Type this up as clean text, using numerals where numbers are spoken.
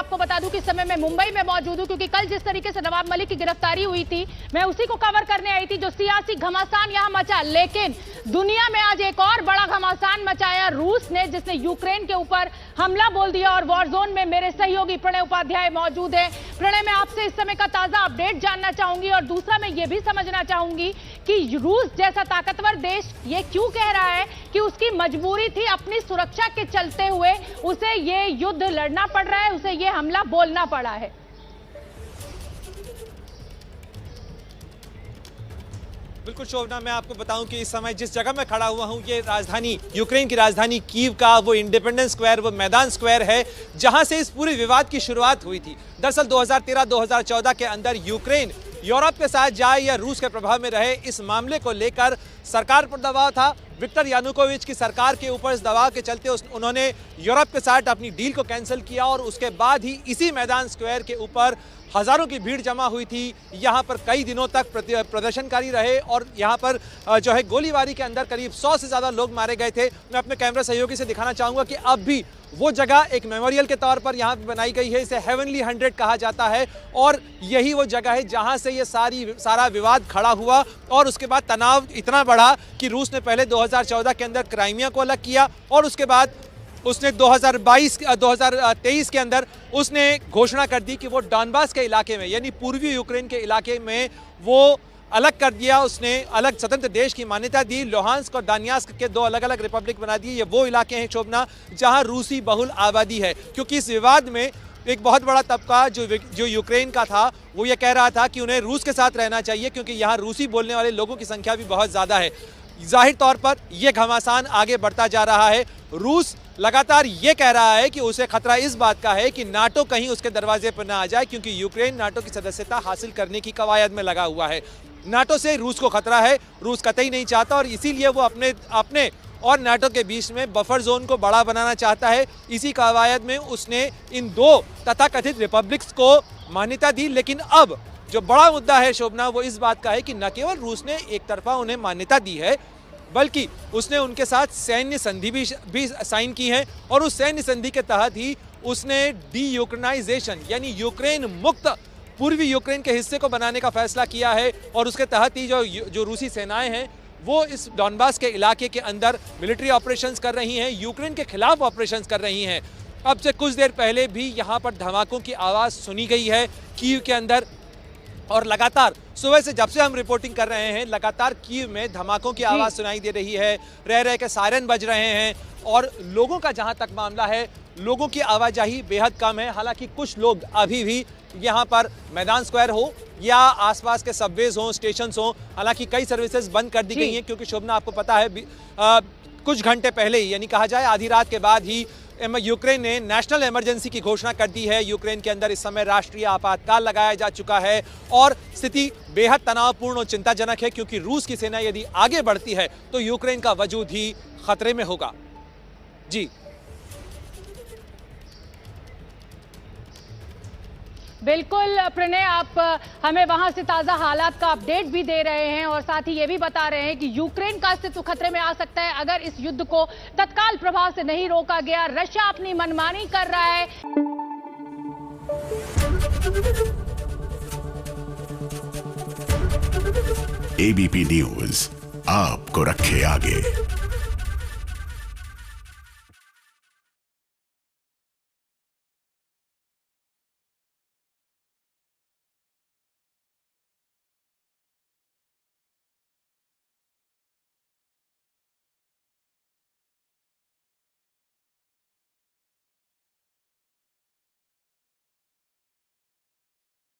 आपको बता दूं कि इस समय मैं मुंबई में मौजूद हूं, क्योंकि कल जिस तरीके से नवाब मलिक की गिरफ्तारी हुई थी, मैं उसी को कवर करने आई थी, जो सियासी घमासान यहां मचा। लेकिन दुनिया में आज एक और बड़ा घमासान मचाया रूस ने, जिसने यूक्रेन के ऊपर हमला बोल दिया। और वॉर जोन में मेरे सहयोगी प्रणय उपाध्याय मौजूद है। प्रणय, मैं आपसे इस समय का ताजा अपडेट जानना चाहूंगी, और दूसरा मैं ये भी समझना चाहूंगी कि रूस जैसा ताकतवर देश ये क्यों कह रहा है कि उसकी मजबूरी थी, अपनी सुरक्षा के चलते हुए उसे ये युद्ध लड़ना पड़ रहा है, उसे ये हमला बोलना पड़ा है। बिल्कुल शोभना, मैं आपको बताऊं कि इस समय जिस जगह मैं खड़ा हुआ हूं, ये राजधानी, यूक्रेन की राजधानी कीव का वो इंडिपेंडेंस स्क्वायर, वो मैदान स्क्वायर है जहां से इस पूरे विवाद की शुरुआत हुई थी। दरअसल 2013-2014 के अंदर यूक्रेन यूरोप के साथ जाए या रूस के प्रभाव में रहे, इस मामले को लेकर सरकार पर दबाव था। विक्टर यानुकोविच की सरकार के ऊपर इस दबाव के चलते उन्होंने यूरोप के साथ अपनी डील को कैंसिल किया, और उसके बाद ही इसी मैदान स्क्वायर के ऊपर हजारों की भीड़ जमा हुई थी। यहाँ पर कई दिनों तक प्रदर्शनकारी रहे, और यहाँ पर जो है गोलीबारी के अंदर करीब 100 से ज़्यादा लोग मारे गए थे। मैं अपने कैमरा सहयोगी से दिखाना चाहूँगा कि अब भी वो जगह एक मेमोरियल के तौर पर यहाँ बनाई गई है। इसे हेवनली 100 कहा जाता है, और यही वो जगह है जहाँ से ये सारा विवाद खड़ा हुआ। और उसके बाद तनाव इतना बढ़ा कि रूस ने पहले 2014 के अंदर क्राइमिया को अलग किया, और उसके बाद उसने 2023 के अंदर उसने घोषणा कर दी कि वो डॉनबास के इलाके में, यानी पूर्वी यूक्रेन के इलाके में वो अलग कर दिया। उसने अलग स्वतंत्र देश की मान्यता दी। लोहांस्क और दानियास्क के 2 अलग अलग रिपब्लिक बना दिए। ये वो इलाके हैं शोभना जहां रूसी बहुल आबादी है, क्योंकि इस विवाद में एक बहुत बड़ा तबका जो यूक्रेन का था, वो ये कह रहा था कि उन्हें रूस के साथ रहना चाहिए, क्योंकि यहाँ रूसी बोलने वाले लोगों की संख्या भी बहुत ज़्यादा है। जाहिर तौर पर यह घमासान आगे बढ़ता जा रहा है। रूस लगातार ये कह रहा है कि उसे खतरा इस बात का है कि नाटो कहीं उसके दरवाजे पर ना आ जाए, क्योंकि यूक्रेन नाटो की सदस्यता हासिल करने की कवायद में लगा हुआ है। नाटो से रूस को खतरा है, रूस कतई नहीं चाहता, और इसीलिए वो अपने और नाटो के बीच में बफर जोन को बड़ा बनाना चाहता है। इसी कवायद में उसने इन 2 तथाकथित रिपब्लिक्स को मान्यता दी। लेकिन अब जो बड़ा मुद्दा है शोभना, वो इस बात का है कि न केवल रूस ने एक तरफा उन्हें मान्यता दी है, बल्कि उसने उनके साथ सैन्य संधि भी साइन की है, और उस सैन्य संधि के तहत ही उसने डी यूक्रेनाइजेशन, यानी यूक्रेन मुक्त पूर्वी यूक्रेन के हिस्से को बनाने का फैसला किया है। और उसके तहत ही जो रूसी सेनाएं हैं वो इस डॉनबास के इलाके के अंदर मिलिट्री ऑपरेशंस कर रही हैं, यूक्रेन के खिलाफ ऑपरेशंस कर रही हैं। अब से कुछ देर पहले भी यहाँ पर धमाकों की आवाज़ सुनी गई है कीव के अंदर, और लगातार सुबह से जब से हम रिपोर्टिंग कर रहे हैं, लगातार कीव में धमाकों की आवाज़ सुनाई दे रही है। रह के सायरन बज रहे हैं, और लोगों का जहां तक मामला है, लोगों की आवाजाही बेहद कम है। हालांकि कुछ लोग अभी भी यहां पर मैदान स्क्वायर हो या आसपास के सबवेज हो, स्टेशंस हो, हालांकि कई सर्विसेज बंद कर दी गई हैं, क्योंकि शोभना आपको पता है कुछ घंटे पहले ही, यानी कहा जाए आधी रात के बाद ही यूक्रेन ने नेशनल इमरजेंसी की घोषणा कर दी है। यूक्रेन के अंदर इस समय राष्ट्रीय आपातकाल लगाया जा चुका है, और स्थिति बेहद तनावपूर्ण और चिंताजनक है, क्योंकि रूस की सेना यदि आगे बढ़ती है तो यूक्रेन का वजूद ही खतरे में होगा। जी बिल्कुल प्रणय, आप हमें वहां से ताजा हालात का अपडेट भी दे रहे हैं, और साथ ही ये भी बता रहे हैं कि यूक्रेन का अस्तित्व खतरे में आ सकता है अगर इस युद्ध को तत्काल प्रभाव से नहीं रोका गया। रशिया अपनी मनमानी कर रहा है। एबीपी न्यूज आपको रखे आगे।